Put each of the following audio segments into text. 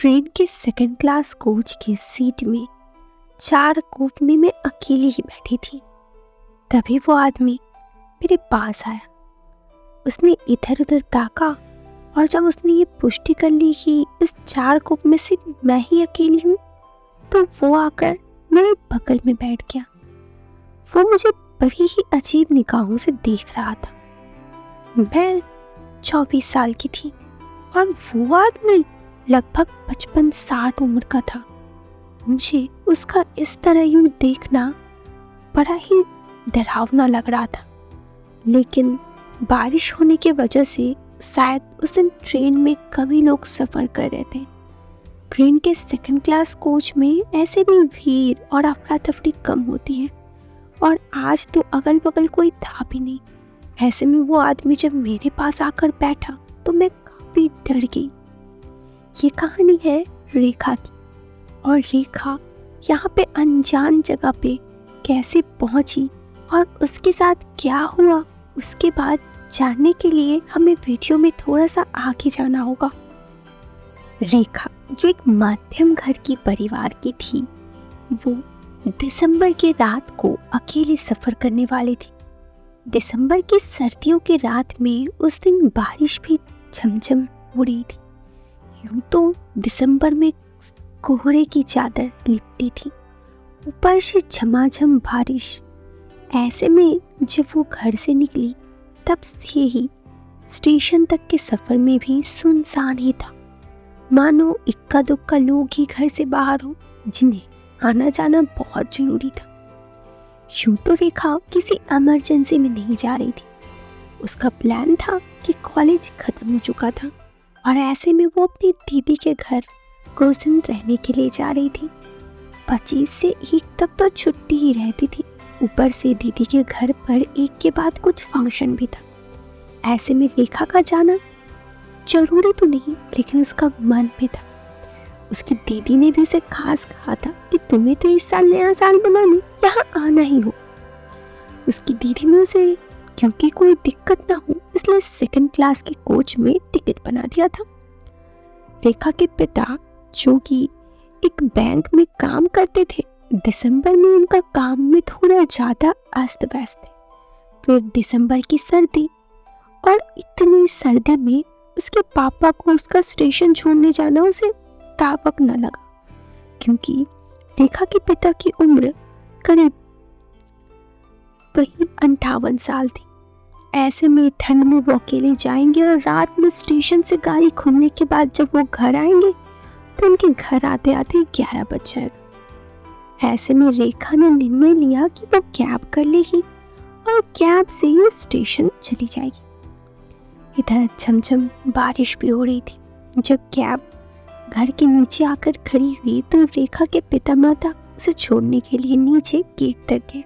Train के second class coach की seat में 4 कोच में मैं अकेली ही बैठी थी। तभी वो आदमी मेरे पास आया। उसने इधर उधर ताका और जब उसने ये पुष्टि कर ली कि इस 4 कोच में से मैं ही अकेली हूँ, तो वो आकर मेरे बगल में बैठ गया। वो मुझे बड़ी ही अजीब निगाहों से देख रहा था। मैं 24 साल की थी और वो आदमी लगभग 55-60 उम्र का था। मुझे उसका इस तरह यूं देखना बड़ा ही डरावना लग रहा था, लेकिन बारिश होने की वजह से शायद उस दिन ट्रेन में कम ही लोग सफ़र कर रहे थे। ट्रेन के सेकंड क्लास कोच में ऐसे भी भीड़ और अफरा तफरी कम होती है, और आज तो अगल बगल कोई था भी नहीं। ऐसे में वो आदमी जब मेरे पास आकर बैठा तो मैं काफ़ी डर गई। ये कहानी है रेखा की, और रेखा यहाँ पे अनजान जगह पे कैसे पहुँची और उसके साथ क्या हुआ, उसके बाद जानने के लिए हमें वीडियो में थोड़ा सा आगे जाना होगा। रेखा जो एक मध्यम घर की परिवार की थी, वो दिसंबर की रात को अकेले सफ़र करने वाली थी। दिसंबर की सर्दियों की रात में उस दिन बारिश भी झमझम हो रही थी। यूं तो दिसंबर में कोहरे की चादर लिपटी थी, ऊपर से झमाझम बारिश। ऐसे में जब वो घर से निकली तब से ही स्टेशन तक के सफ़र में भी सुनसान ही था, मानो इक्का दुक्का लोग ही घर से बाहर हो जिन्हें आना जाना बहुत ज़रूरी था। यूं तो रेखा किसी इमरजेंसी में नहीं जा रही थी। उसका प्लान था कि कॉलेज ख़त्म हो चुका था और ऐसे में वो अपनी दीदी के घर कुछ दिन रहने के लिए जा रही थी। 25 से 1 तक तो छुट्टी ही रहती थी, ऊपर से दीदी के घर पर एक के बाद कुछ फंक्शन भी था। ऐसे में रेखा का जाना जरूरी तो नहीं, लेकिन उसका मन में था। उसकी दीदी ने भी उसे खास कहा था कि तुम्हें तो इस साल नया साल मनाने यहाँ आना ही हो। उसकी दीदी ने उसे क्योंकि कोई दिक्कत ना हो इसलिए सेकंड क्लास के कोच में टिकट बना दिया था। रेखा के पिता जो कि एक बैंक में काम करते थे, दिसंबर में उनका काम में थोड़ा ज़्यादा अस्त व्यस्त थे। फिर दिसंबर की सर्दी, और इतनी सर्दी में उसके पापा को उसका स्टेशन छोड़ने जाना उसे ताबक न लगा, क्योंकि रेखा के पिता की उम्र करीब वही 58 साल थी। ऐसे में ठंड में वो अकेले जाएंगे और रात में स्टेशन से गाड़ी खुलने के बाद जब वो घर आएंगे तो उनके घर आते आते 11 बज जाएगा। ऐसे में रेखा ने निर्णय लिया कि वो कैब कर लेगी और कैब से ही स्टेशन चली जाएगी। इधर झमझम बारिश भी हो रही थी। जब कैब घर के नीचे आकर खड़ी हुई तो रेखा के पिता माता उसे छोड़ने के लिए नीचे गेट तक गए,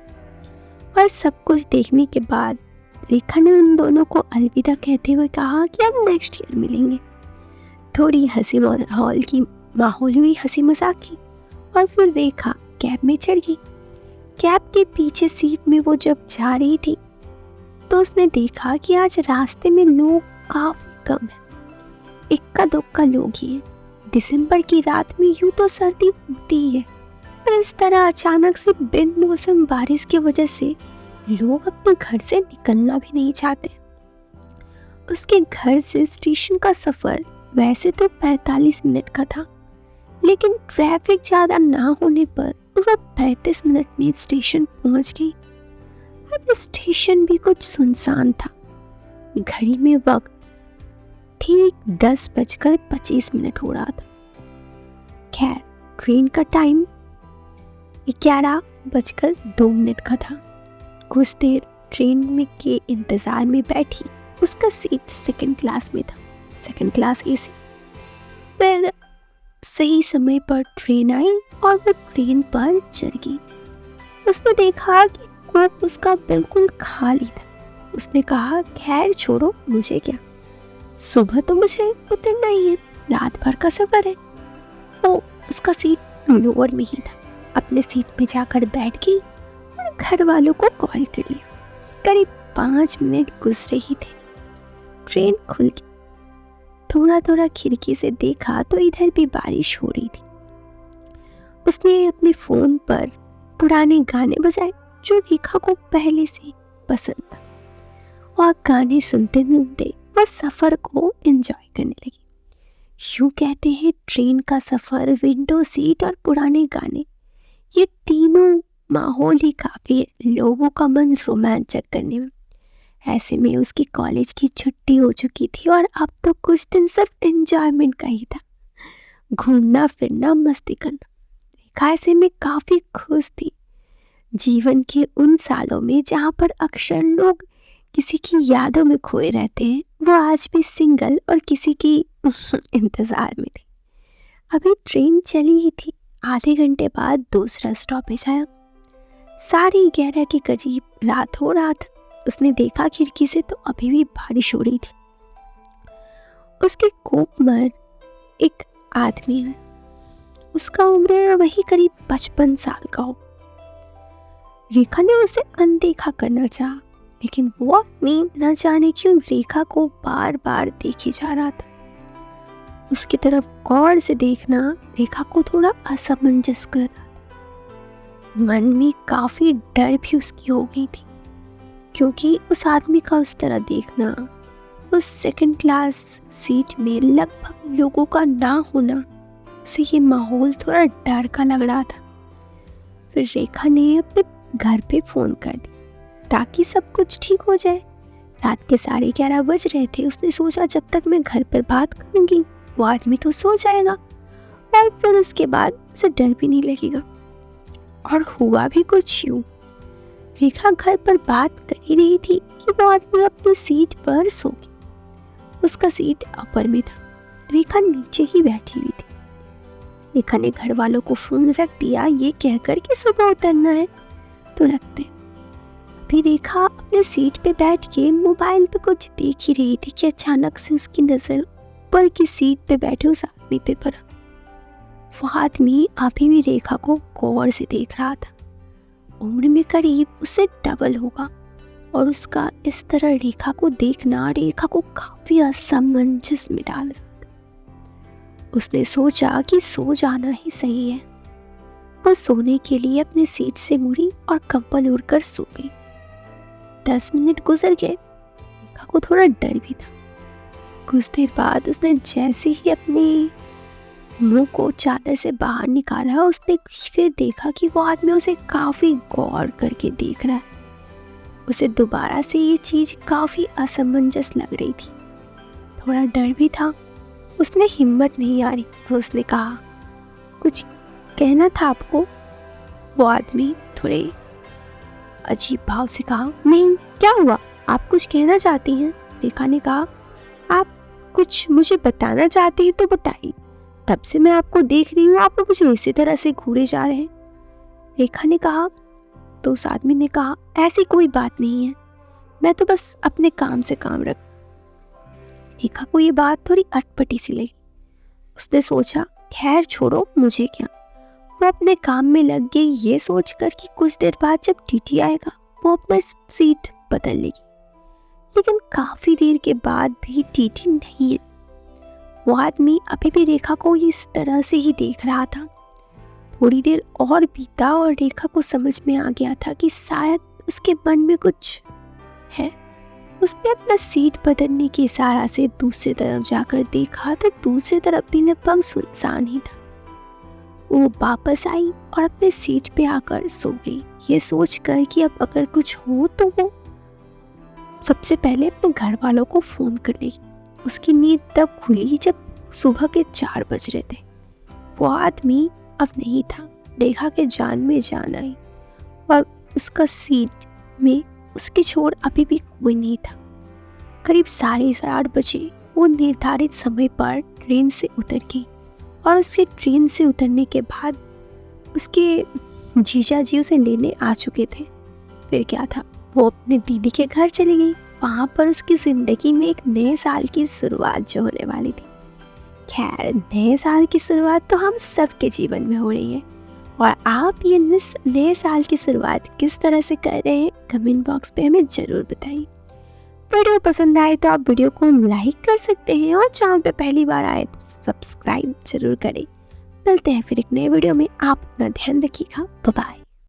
और सब कुछ देखने के बाद रेखा ने उन दोनों को अलविदा कहते हुए कहा कि अब नेक्स्ट ईयर मिलेंगे। थोड़ी हंसी माहौल की हुई, हंसी मजाक की, और फिर रेखा कैब में चढ़ गई। कैब के पीछे सीट में वो जब जा रही थी तो उसने देखा कि आज रास्ते में लोग काफी कम है, इक्का दुक्का लोग ही हैं। दिसंबर की रात में यूं तो सर्दी होती ही है, पर इस तरह अचानक से बिन मौसम बारिश की वजह से लोग अपने घर से निकलना भी नहीं चाहते। उसके घर से स्टेशन का सफर वैसे तो 45 मिनट का था, लेकिन ट्रैफिक ज्यादा ना होने पर वह 35 मिनट में स्टेशन पहुंच गई। अब स्टेशन भी कुछ सुनसान था। घड़ी में वक्त ठीक 10:25 हो रहा था। खैर, ट्रेन का टाइम 11:02 का था। कुछ देर ट्रेन में के इंतजार में बैठी। उसका सीट सेकंड क्लास में था, सेकंड क्लास एसी। फिर सही समय पर ट्रेन आई और वह ट्रेन पर चढ़ गई। उसने देखा कि कोच उसका बिल्कुल खाली था। उसने कहा, खैर छोड़ो, मुझे क्या, सुबह तो मुझे उतरना ही है, रात भर का सफर है। तो उसका सीट लोअर में ही था। अपने सीट में जाकर बैठ गई और घर वालों को कॉल कर लिया। करीब 5 मिनट गुजरे ही थे, ट्रेन खुल गई। थोड़ा थोड़ा खिड़की से देखा तो इधर भी बारिश हो रही थी। उसने अपने फ़ोन पर पुराने गाने बजाए जो रेखा को पहले से पसंद था, और गाने सुनते सुनते वह सफ़र को एंजॉय करने लगी। यूँ कहते हैं ट्रेन का सफ़र, विंडो सीट और पुराने गाने, ये तीनों माहौल ही काफ़ी है लोगों का मन रोमांचक करने में। ऐसे में उसकी कॉलेज की छुट्टी हो चुकी थी और अब तो कुछ दिन सिर्फ एंजॉयमेंट का ही था, घूमना फिरना मस्ती करना। रेखा ऐसे में काफ़ी खुश थी। जीवन के उन सालों में जहाँ पर अक्सर लोग किसी की यादों में खोए रहते हैं, वो आज भी सिंगल और किसी की इंतज़ार में थी। अभी ट्रेन चली ही थी। आधे घंटे बाद दूसरा स्टॉपेज आया। 11:30 के करीब रात हो रहा था। उसने देखा खिड़की से तो अभी भी बारिश हो रही थी। उसके कोप में एक आदमी है। उसका उम्र वही करीब 55 साल का हो। रेखा ने उसे अनदेखा करना चाहा, लेकिन वो आदमी न जाने क्यों रेखा को बार बार देखे जा रहा था। उसकी तरफ गौर से देखना रेखा को थोड़ा असमंजस कर रहा था। मन में काफी डर भी उसकी हो गई थी, क्योंकि उस आदमी का उस तरह देखना, उस सेकंड क्लास सीट में लगभग लोगों का ना होना, उसे ये माहौल थोड़ा डर का लग रहा था। फिर रेखा ने अपने घर पे फ़ोन कर दिया ताकि सब कुछ ठीक हो जाए। रात के 11:30 बज रहे थे। उसने सोचा जब तक मैं घर पर बात करूंगी वो आदमी तो सो जाएगा और फिर उसके बाद उसे डर भी नहीं लगेगा। और हुआ भी कुछ यूं। रेखा घर पर बात कर ही रही थी कि वो आदमी अपनी सीट पर सो गया। उसका सीट अपर में था। रेखा नीचे ही बैठी हुई थी। रेखा ने घर वालों को फ़ोन रख दिया, ये कहकर कि सुबह उतरना है तो रखते। फिर रेखा अपने सीट पे बैठ के मोबाइल पे कुछ देख ही रही थी कि अचानक से उसकी नज़र ऊपर की सीट पे बैठे उस आदमी पे पड़ा। वो आदमी अभी भी रेखा को गौर से देख रहा था। उम्र में करीब उससे डबल होगा, और उसका इस तरह रेखा को देखना रेखा को काफी असमंजस में डाल रहा था। उसने सोचा कि सो जाना ही सही है। वो सोने के लिए अपने सीट से मुड़ी और कंबल ओढ़कर सो गई। 10 मिनट गुजर गए। रेखा को थोड़ा डर भी था। कुछ देर बाद उसने जैसे ही अपने मुंह को चादर से बाहर निकाला, उसने फिर देखा कि वो आदमी उसे काफी गौर करके देख रहा है। उसे दोबारा से ये चीज काफी असमंजस लग रही थी। थोड़ा डर भी था। उसने हिम्मत नहीं आ रही और उसने कहा, कुछ कहना था आपको? वो आदमी थोड़े अजीब भाव से कहा, नहीं, क्या हुआ? आप कुछ कहना चाहती हैं? रेखा ने कहा, आप कुछ मुझे बताना चाहती हैं तो बताइए। तब से मैं आपको देख रही हूँ, आप मुझे इसी तरह से घूरे जा रहे हैं। रेखा ने कहा। तो उस आदमी ने कहा, ऐसी कोई बात नहीं है, मैं तो बस अपने काम से काम रख। रेखा को ये बात थोड़ी अटपटी सी लगी। उसने सोचा, खैर छोड़ो, मुझे क्या। वो अपने काम में लग गई, ये सोचकर कि कुछ देर बाद जब टीटी आएगा वो अपना सीट बदल लेगी। लेकिन काफी देर के बाद भी टीटी नहीं है। वो आदमी अभी भी रेखा को इस तरह से ही देख रहा था। थोड़ी देर और बीता और रेखा को समझ में आ गया था कि शायद उसके मन में कुछ है। उसने अपना सीट बदलने के इशारा से दूसरी तरफ जाकर देखा तो दूसरी तरफ भी लगभग सुनसान ही था। वो वापस आई और अपने सीट पे आकर सो गई, ये सोचकर कि अब अगर कुछ हो तो वो सबसे पहले अपने घर वालों को फोन कर लेगी। उसकी नींद तब खुली जब सुबह के 4 बज रहे थे। वो आदमी अब नहीं था। रेखा के जान में जान आई और उसका सीट में उसकी छोर अभी भी कोई नहीं था। करीब 8:30 बजे वो निर्धारित समय पर ट्रेन से उतर गई और उसके ट्रेन से उतरने के बाद उसके जीजा जी उसे लेने आ चुके थे। फिर क्या था, वो अपने दीदी के घर चली गई। वहाँ पर उसकी ज़िंदगी में एक नए साल की शुरुआत जो होने वाली थी। खैर, नए साल की शुरुआत तो हम सबके जीवन में हो रही है, और आप ये नए साल की शुरुआत किस तरह से कर रहे हैं कमेंट बॉक्स पे हमें ज़रूर बताइए। वीडियो पसंद आए तो आप वीडियो को लाइक कर सकते हैं और चैनल पे पहली बार आए तो सब्सक्राइब जरूर करें। मिलते हैं फिर एक नए वीडियो में। आप अपना ध्यान रखिएगा। Bye bye.